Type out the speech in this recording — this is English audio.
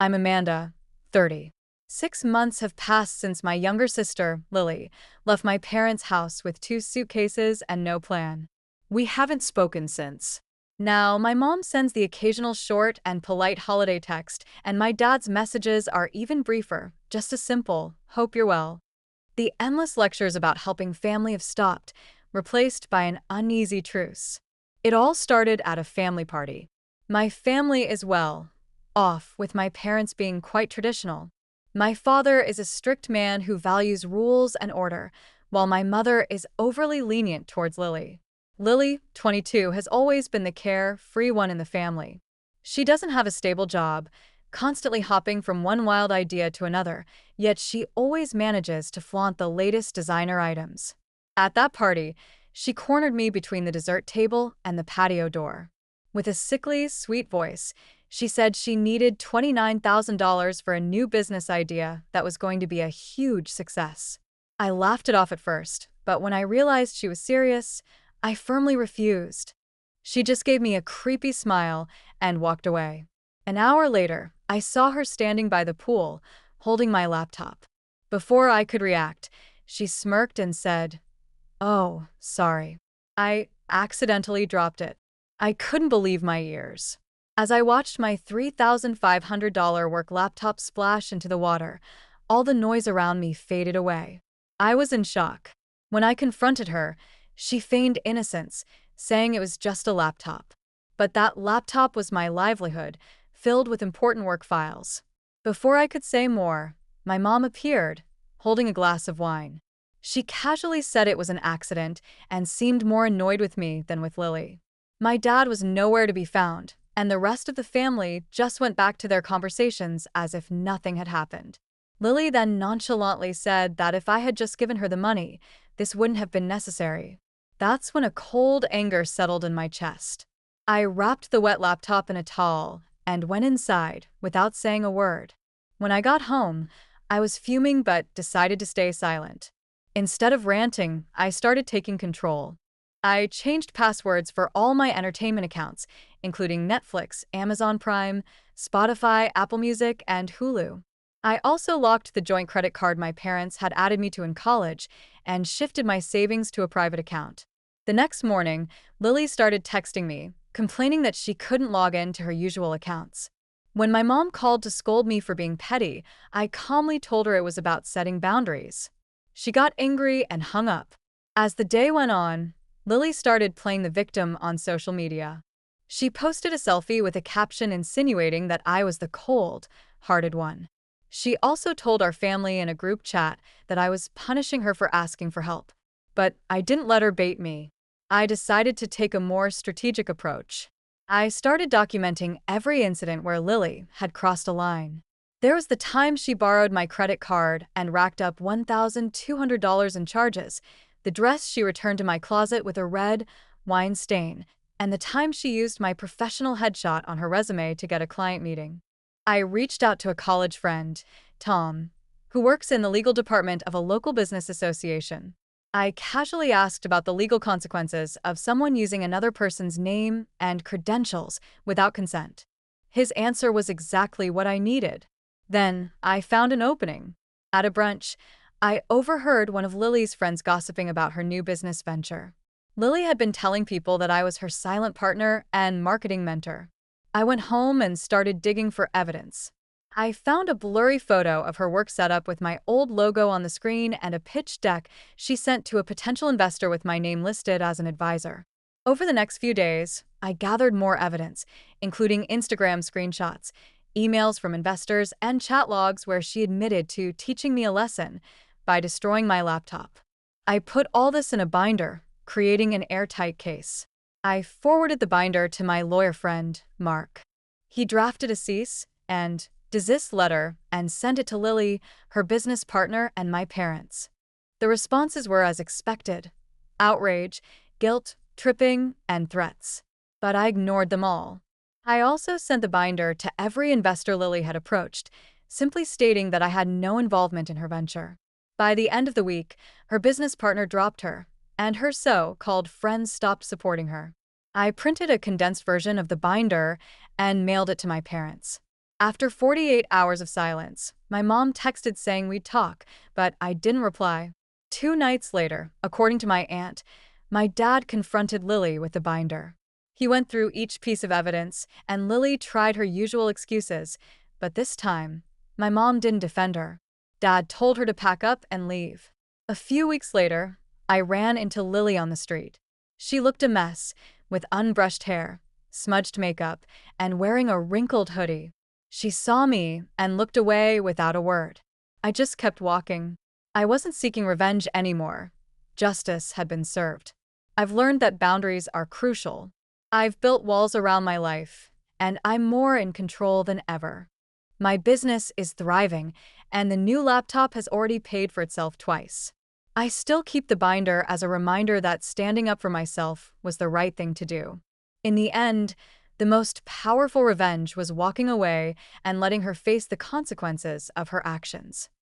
I'm Amanda, 30. 6 months have passed since my younger sister, Lily, left my parents' house with 2 suitcases and no plan. We haven't spoken since. Now, my mom sends the occasional short and polite holiday text, and my dad's messages are even briefer, just a simple, "Hope you're well." The endless lectures about helping family have stopped, replaced by an uneasy truce. It all started at a family party. My family is well off, with my parents being quite traditional. My father is a strict man who values rules and order, while my mother is overly lenient towards Lily. Lily, 22, has always been the carefree one in the family. She doesn't have a stable job, constantly hopping from one wild idea to another, yet she always manages to flaunt the latest designer items. At that party, she cornered me between the dessert table and the patio door. With a sickly, sweet voice, she said she needed $29,000 for a new business idea that was going to be a huge success. I laughed it off at first, but when I realized she was serious, I firmly refused. She just gave me a creepy smile and walked away. An hour later, I saw her standing by the pool, holding my laptop. Before I could react, she smirked and said, "Oh, sorry. I accidentally dropped it." I couldn't believe my ears. As I watched my $3,500 work laptop splash into the water, all the noise around me faded away. I was in shock. When I confronted her, she feigned innocence, saying it was just a laptop. But that laptop was my livelihood, filled with important work files. Before I could say more, my mom appeared, holding a glass of wine. She casually said it was an accident and seemed more annoyed with me than with Lily. My dad was nowhere to be found, and the rest of the family just went back to their conversations as if nothing had happened. Lily then nonchalantly said that if I had just given her the money, this wouldn't have been necessary. That's when a cold anger settled in my chest. I wrapped the wet laptop in a towel and went inside without saying a word. When I got home, I was fuming but decided to stay silent. Instead of ranting, I started taking control. I changed passwords for all my entertainment accounts, including Netflix, Amazon Prime, Spotify, Apple Music, and Hulu. I also locked the joint credit card my parents had added me to in college and shifted my savings to a private account. The next morning, Lily started texting me, complaining that she couldn't log in to her usual accounts. When my mom called to scold me for being petty, I calmly told her it was about setting boundaries. She got angry and hung up. As the day went on, Lily started playing the victim on social media. She posted a selfie with a caption insinuating that I was the cold-hearted one. She also told our family in a group chat that I was punishing her for asking for help. But I didn't let her bait me. I decided to take a more strategic approach. I started documenting every incident where Lily had crossed a line. There was the time she borrowed my credit card and racked up $1,200 in charges, the dress she returned to my closet with a red wine stain, and the time she used my professional headshot on her resume to get a client meeting. I reached out to a college friend, Tom, who works in the legal department of a local business association. I casually asked about the legal consequences of someone using another person's name and credentials without consent. His answer was exactly what I needed. Then I found an opening. At a brunch, I overheard one of Lily's friends gossiping about her new business venture. Lily had been telling people that I was her silent partner and marketing mentor. I went home and started digging for evidence. I found a blurry photo of her work setup with my old logo on the screen and a pitch deck she sent to a potential investor with my name listed as an advisor. Over the next few days, I gathered more evidence, including Instagram screenshots, emails from investors, and chat logs where she admitted to teaching me a lesson by destroying my laptop. I put all this in a binder, creating an airtight case. I forwarded the binder to my lawyer friend, Mark. He drafted a cease and desist letter and sent it to Lily, her business partner, and my parents. The responses were as expected: outrage, guilt, tripping, and threats. But I ignored them all. I also sent the binder to every investor Lily had approached, simply stating that I had no involvement in her venture. By the end of the week, her business partner dropped her, and her so-called friends stopped supporting her. I printed a condensed version of the binder and mailed it to my parents. After 48 hours of silence, my mom texted saying we'd talk, but I didn't reply. 2 nights later, according to my aunt, my dad confronted Lily with the binder. He went through each piece of evidence, and Lily tried her usual excuses, but this time, my mom didn't defend her. Dad told her to pack up and leave. A few weeks later, I ran into Lily on the street. She looked a mess, with unbrushed hair, smudged makeup, and wearing a wrinkled hoodie. She saw me and looked away without a word. I just kept walking. I wasn't seeking revenge anymore. Justice had been served. I've learned that boundaries are crucial. I've built walls around my life, and I'm more in control than ever. My business is thriving, and the new laptop has already paid for itself twice. I still keep the binder as a reminder that standing up for myself was the right thing to do. In the end, the most powerful revenge was walking away and letting her face the consequences of her actions.